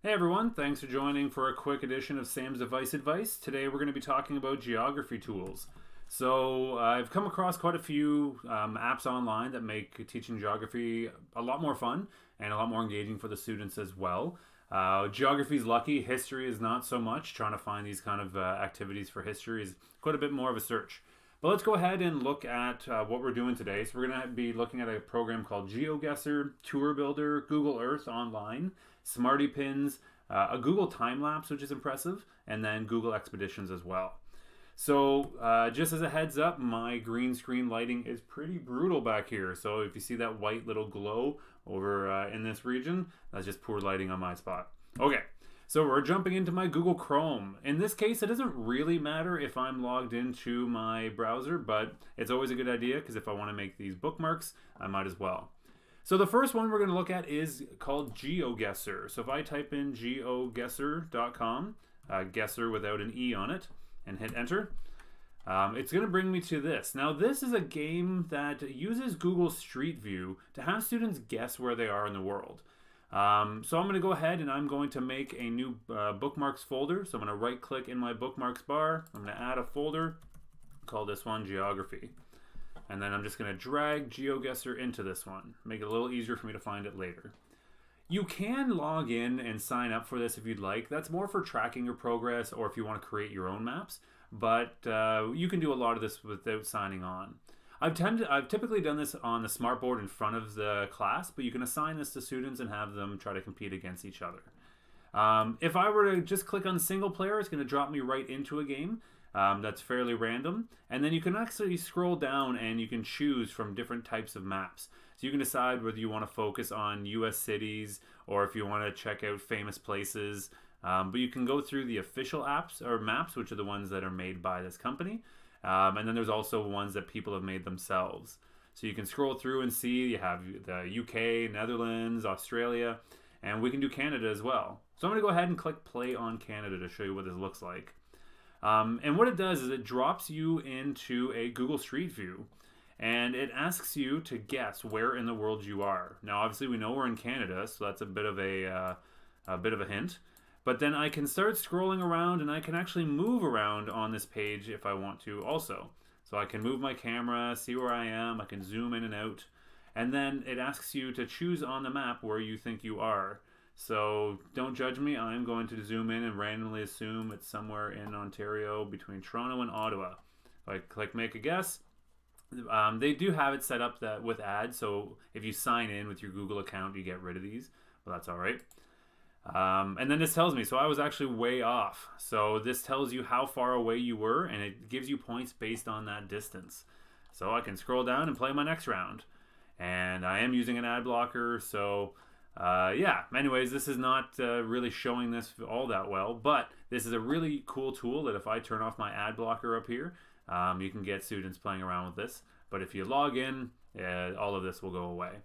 Hey everyone, thanks for joining for a quick edition of Sam's Device Advice. Today we're going to be talking about geography tools. So I've come across quite a few apps online that make teaching geography a lot more fun and a lot more engaging for the students as well. Geography is lucky, history is not so much. Trying to find these kind of activities for history is quite a bit more of a search. But let's go ahead and look at what we're doing today. So we're going to be looking at a program called Geoguessr, Tour Builder, Google Earth Online, Smarty Pins, a Google time lapse, which is impressive, and then Google Expeditions as well. So just as a heads up, my green screen lighting is pretty brutal back here. So if you see that white little glow over in this region, that's just poor lighting on my spot. Okay, so we're jumping into my Google Chrome. In this case, it doesn't really matter if I'm logged into my browser, but it's always a good idea because if I want to make these bookmarks, I might as well. So the first one we're going to look at is called Geoguessr. So if I type in geoguessr.com, Guesser without an E on it, and hit enter, it's going to bring me to this. Now this is a game that uses Google Street View to have students guess where they are in the world. So I'm going to go ahead and I'm going to make a new bookmarks folder. So I'm going to right click in my bookmarks bar. I'm going to add a folder, call this one Geography. And then I'm just going to drag Geoguessr into this one. Make it a little easier for me to find it later. You can log in and sign up for this if you'd like. That's more for tracking your progress or if you want to create your own maps. But you can do a lot of this without signing on. I've typically done this on the smartboard in front of the class, but you can assign this to students and have them try to compete against each other. If I were to just click on single player, it's going to drop me right into a game. That's fairly random, and then you can actually scroll down and you can choose from different types of maps. So you can decide whether you want to focus on US cities or if you want to check out famous places, but you can go through the official apps or maps, which are the ones that are made by this company, and then there's also ones that people have made themselves. So you can scroll through and see you have the UK, Netherlands, Australia, and we can do Canada as well. So I'm going to go ahead and click play on Canada to show you what this looks like. And what it does is it drops you into a Google Street View and it asks you to guess where in the world you are. Now obviously we know we're in Canada, so that's a bit of a hint. But then I can start scrolling around and I can actually move around on this page if I want to also. So I can move my camera, see where I am, I can zoom in and out, and then it asks you to choose on the map where you think you are. So don't judge me, I'm going to zoom in and randomly assume it's somewhere in Ontario between Toronto and Ottawa. If I click make a guess, they do have it set up that with ads, so if you sign in with your Google account, you get rid of these, but that's all right. And then this tells me, so I was actually way off. So this tells you how far away you were, and it gives you points based on that distance. So I can scroll down and play my next round. And I am using an ad blocker, so yeah, anyways, this is not really showing this all that well, but this is a really cool tool that if I turn off my ad blocker up here, you can get students playing around with this. But if you log in, all of this will go away.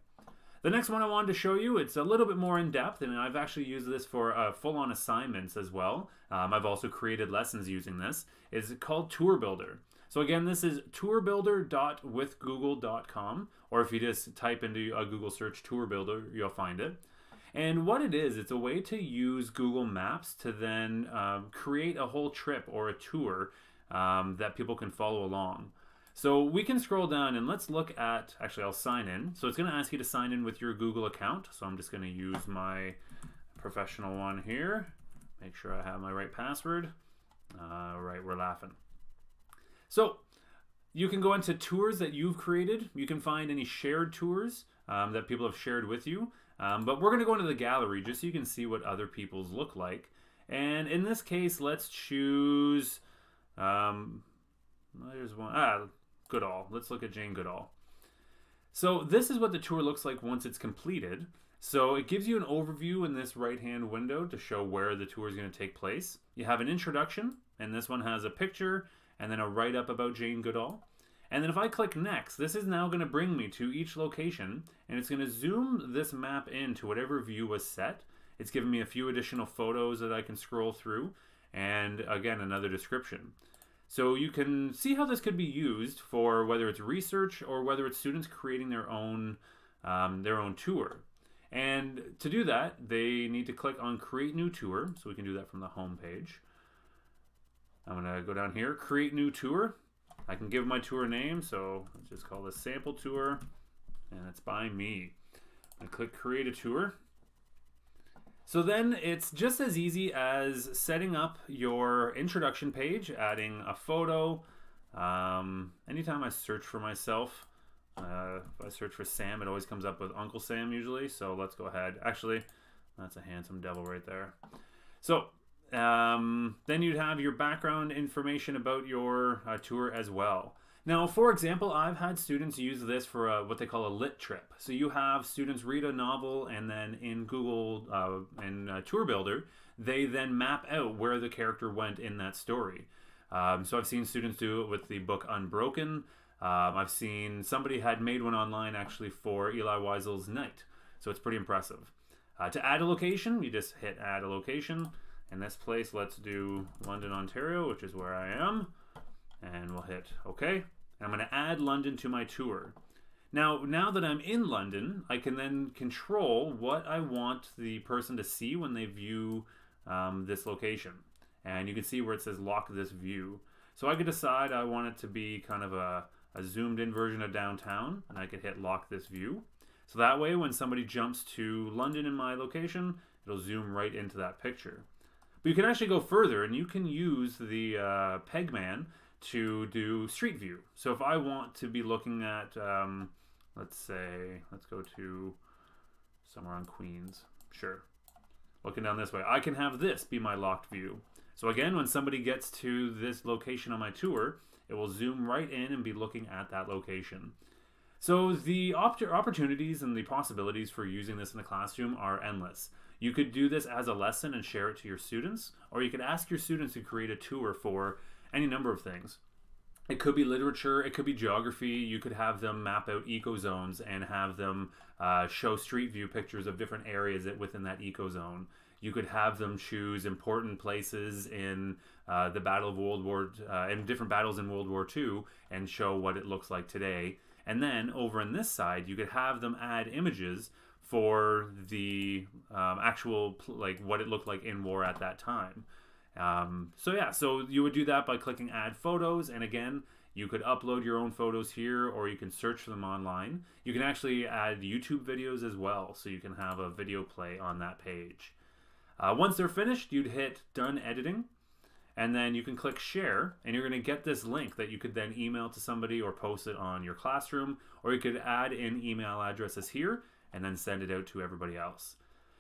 The next one I wanted to show you, it's a little bit more in depth, and I've actually used this for full-on assignments as well. I've also created lessons using this. It's called Tour Builder. So again, this is tourbuilder.withgoogle.com, or if you just type into a Google search Tour Builder, you'll find it. And what it is, it's a way to use Google Maps to then create a whole trip or a tour that people can follow along. So we can scroll down and let's look at, actually I'll sign in. So it's going to ask you to sign in with your Google account. So I'm just going to use my professional one here. Make sure I have my right password. Right, we're laughing. So you can go into tours that you've created. You can find any shared tours that people have shared with you. But we're going to go into the gallery just so you can see what other people's look like. And in this case, let's choose, there's one, Goodall. Let's look at Jane Goodall. So this is what the tour looks like once it's completed. So it gives you an overview in this right-hand window to show where the tour is going to take place. You have an introduction, and this one has a picture, and then a write-up about Jane Goodall. And then if I click next, this is now going to bring me to each location, and it's going to zoom this map into whatever view was set. It's giving me a few additional photos that I can scroll through, and again, another description. So you can see how this could be used for whether it's research or whether it's students creating their own tour. And to do that, they need to click on Create New Tour. So we can do that from the home page. I'm going to go down here, Create New Tour. I can give my tour a name, so let's just call this Sample Tour, and it's by me. I click Create a Tour. So then it's just as easy as setting up your introduction page, adding a photo. Anytime I search for myself, if I search for Sam, it always comes up with Uncle Sam usually. So let's go ahead. Actually, that's a handsome devil right there. So then you'd have your background information about your tour as well. Now, for example, I've had students use this for what they call a lit trip. So you have students read a novel, and then in Google and Tour Builder, they then map out where the character went in that story. So I've seen students do it with the book Unbroken. I've seen somebody had made one online actually for Eli Wiesel's Night. So it's pretty impressive. To add a location, you just hit Add a Location. In this place, let's do London, Ontario, which is where I am. And we'll hit OK. I'm going to add London to my tour. Now that I'm in London, I can then control what I want the person to see when they view this location. And you can see where it says lock this view. So I could decide I want it to be kind of a zoomed in version of downtown, and I could hit lock this view. So that way when somebody jumps to London in my location, it'll zoom right into that picture. But you can actually go further, and you can use the Pegman to do street view. So if I want to be looking at, let's go to somewhere on Queens. Sure. Looking down this way. I can have this be my locked view. So again, when somebody gets to this location on my tour, it will zoom right in and be looking at that location. So the opportunities and the possibilities for using this in the classroom are endless. You could do this as a lesson and share it to your students, or you could ask your students to create a tour for any number of things. It could be literature, it could be geography. You could have them map out eco zones and have them show street view pictures of different areas within that eco zone. You could have them choose important places in the Battle of World War and different battles in World War II and show what it looks like today. And then over on this side, you could have them add images for the actual like what it looked like in war at that time. So you would do that by clicking Add Photos, and again, you could upload your own photos here, or you can search for them online. You can actually add YouTube videos as well, so you can have a video play on that page. Once they're finished, you'd hit Done Editing, and then you can click Share, and you're going to get this link that you could then email to somebody or post it on your classroom, or you could add in email addresses here and then send it out to everybody else.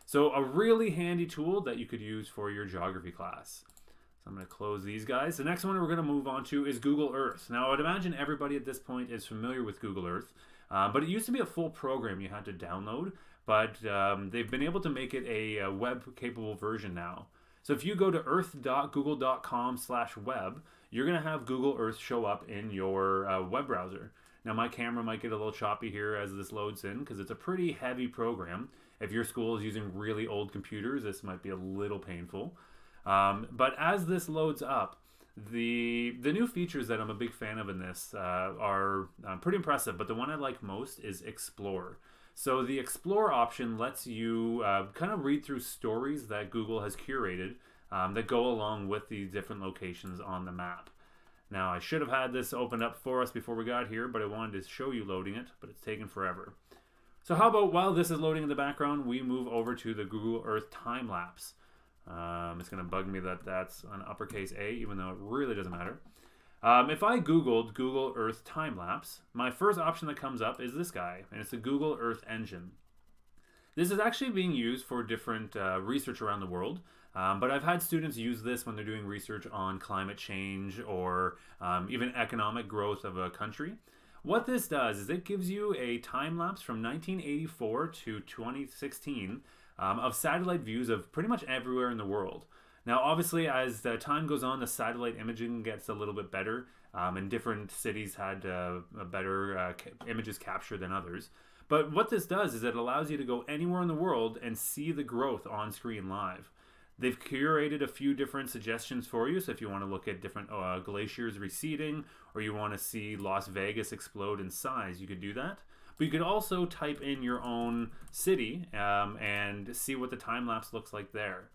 So a really handy tool that you could use for your geography class. So I'm going to close these guys. The next one we're going to move on to is Google Earth. Now I would imagine everybody at this point is familiar with Google Earth, but it used to be a full program you had to download, but they've been able to make it a web-capable version now. So if you go to earth.google.com/web, you're going to have Google Earth show up in your web browser. Now my camera might get a little choppy here as this loads in because it's a pretty heavy program. If your school is using really old computers, this might be a little painful. But as this loads up, the new features that I'm a big fan of in this are pretty impressive, but the one I like most is Explore. So the Explore option lets you kind of read through stories that Google has curated that go along with the different locations on the map. Now, I should have had this opened up for us before we got here, but I wanted to show you loading it, but it's taken forever. So how about while this is loading in the background, we move over to the Google Earth time lapse. It's going to bug me that that's an uppercase A, even though it really doesn't matter. If I Googled Google Earth time lapse, my first option that comes up is this guy, and it's the Google Earth engine. This is actually being used for different research around the world, but I've had students use this when they're doing research on climate change or even economic growth of a country. What this does is it gives you a time lapse from 1984 to 2016 of satellite views of pretty much everywhere in the world. Now, obviously, as the time goes on, the satellite imaging gets a little bit better, and different cities had better images captured than others. But what this does is it allows you to go anywhere in the world and see the growth on screen live. They've curated a few different suggestions for you, so if you want to look at different glaciers receding, or you want to see Las Vegas explode in size, you could do that. But you could also type in your own city and see what the time lapse looks like there.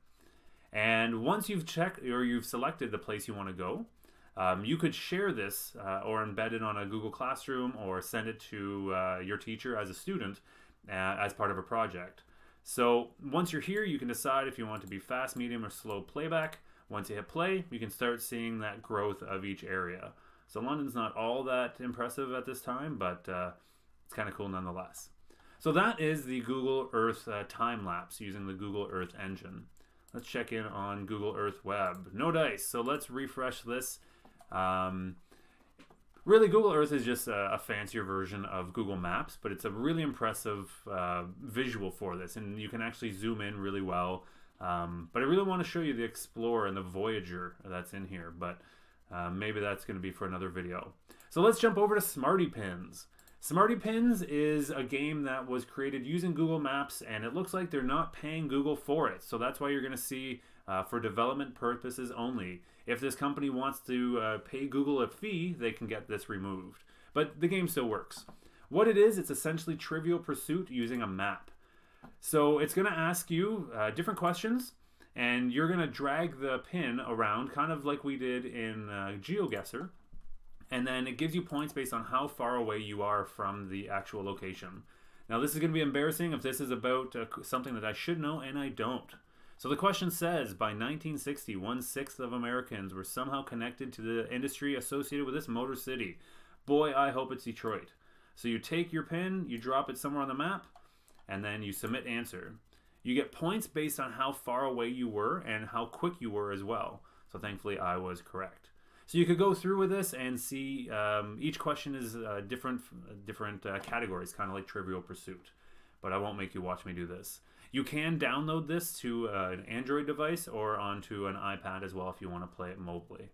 And once you've checked or you've selected the place you want to go, you could share this or embed it on a Google Classroom or send it to your teacher as a student as part of a project. So once you're here, you can decide if you want to be fast, medium, or slow playback. Once you hit play, you can start seeing that growth of each area. So London's not all that impressive at this time, but it's kind of cool nonetheless. So that is the Google Earth time lapse using the Google Earth engine. Let's check in on Google Earth Web. No dice, so let's refresh this. Really, Google Earth is just a fancier version of Google Maps, but it's a really impressive visual for this, and you can actually zoom in really well. But I really want to show you the Explorer and the Voyager that's in here, but maybe that's going to be for another video. So let's jump over to Smarty Pins. Smarty Pins is a game that was created using Google Maps, and it looks like they're not paying Google for it. So that's why you're going to see for development purposes only. If this company wants to pay Google a fee, they can get this removed. But the game still works. What it is, it's essentially Trivial Pursuit using a map. So it's going to ask you different questions, and you're going to drag the pin around, kind of like we did in Geoguessr. And then it gives you points based on how far away you are from the actual location. Now this is going to be embarrassing if this is about something that I should know and I don't. So the question says, by 1960, 1/6 of Americans were somehow connected to the industry associated with this motor city. Boy, I hope it's Detroit. So you take your pin, you drop it somewhere on the map, and then you submit answer. You get points based on how far away you were and how quick you were as well. So thankfully I was correct. So you could go through with this and see each question is different categories, kind of like Trivial Pursuit. But I won't make you watch me do this. You can download this to an Android device or onto an iPad as well if you want to play it mobily.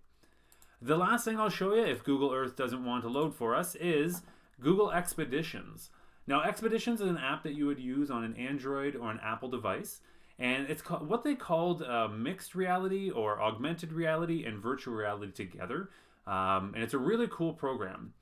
The last thing I'll show you, if Google Earth doesn't want to load for us, is Google Expeditions. Now, Expeditions is an app that you would use on an Android or an Apple device, and it's what they called mixed reality or augmented reality and virtual reality together, and it's a really cool program.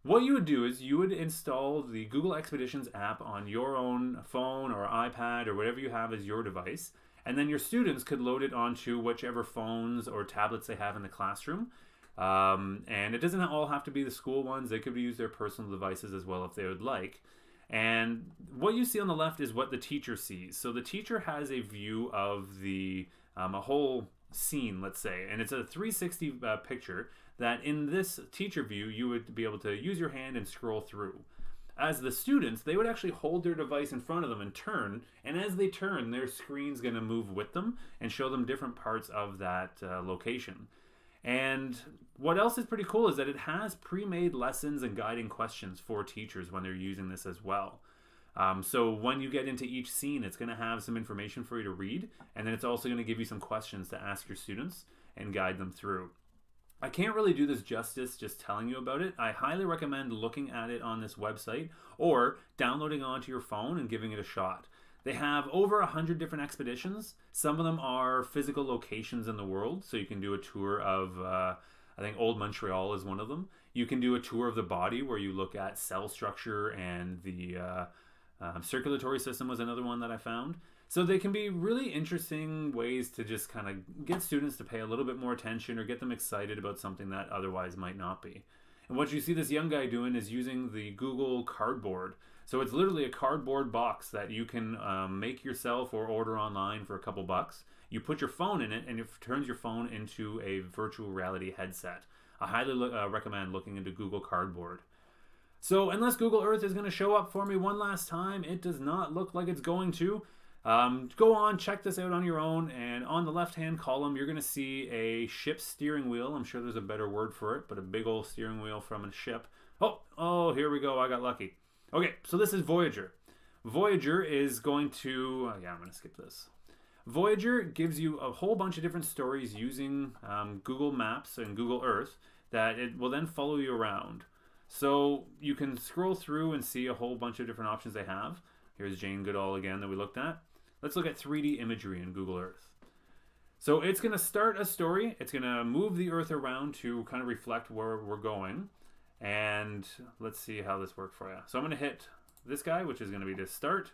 What you would do is you would install the Google Expeditions app on your own phone or iPad or whatever you have as your device, and then your students could load it onto whichever phones or tablets they have in the classroom. And it doesn't all have to be the school ones. They could use their personal devices as well if they would like. And what you see on the left is what the teacher sees. So the teacher has a view of the a whole scene, let's say, and it's a 360 picture that in this teacher view you would be able to use your hand and scroll through. As the students, they would actually hold their device in front of them and turn, and as they turn, their screen's going to move with them and show them different parts of that location. And what else is pretty cool is that it has pre-made lessons and guiding questions for teachers when they're using this as well. So when you get into each scene, it's going to have some information for you to read, and then it's also going to give you some questions to ask your students and guide them through. I can't really do this justice just telling you about it. I highly recommend looking at it on this website or downloading it onto your phone and giving it a shot. They have over 100 different expeditions. Some of them are physical locations in the world, so you can do a tour of, I think Old Montreal is one of them. You can do a tour of the body where you look at cell structure, and the circulatory system was another one that I found. So they can be really interesting ways to just kind of get students to pay a little bit more attention or get them excited about something that otherwise might not be. And what you see this young guy doing is using the Google Cardboard. So it's literally a cardboard box that you can make yourself or order online for a couple bucks. You put your phone in it and it turns your phone into a virtual reality headset. I highly recommend looking into Google Cardboard. So unless Google Earth is going to show up for me one last time, it does not look like it's going to. Go on, check this out on your own, and on the left-hand column, you're going to see a ship steering wheel. I'm sure there's a better word for it, but a big old steering wheel from a ship. Oh, here we go. I got lucky. Okay, so this is Voyager. Voyager is going to... I'm going to skip this. Voyager gives you a whole bunch of different stories using Google Maps and Google Earth that it will then follow you around. So you can scroll through and see a whole bunch of different options they have. Here's Jane Goodall again that we looked at. Let's look at 3D imagery in Google Earth. So it's going to start a story. It's going to move the Earth around to kind of reflect where we're going. And let's see how this worked for you. So I'm going to hit this guy, which is going to be to start.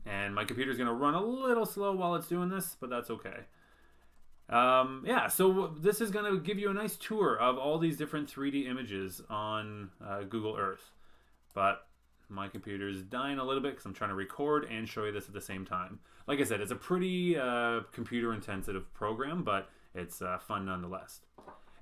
And my computer's going to run a little slow while it's doing this, but that's okay. Yeah, so this is going to give you a nice tour of all these different 3D images on Google Earth. But my computer's dying a little bit because I'm trying to record and show you this at the same time. Like I said, it's a pretty computer-intensive program, but it's fun nonetheless.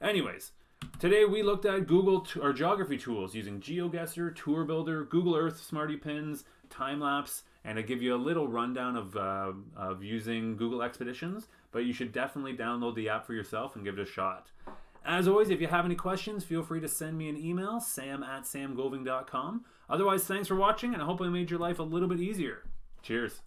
Anyways, today we looked at Google or geography tools using Geoguessr, Tour Builder, Google Earth Smarty Pins, time-lapse, and I give you a little rundown of using Google Expeditions, but you should definitely download the app for yourself and give it a shot. As always, if you have any questions, feel free to send me an email, sam@samgoving.com. Otherwise, thanks for watching, and I hope I made your life a little bit easier. Cheers.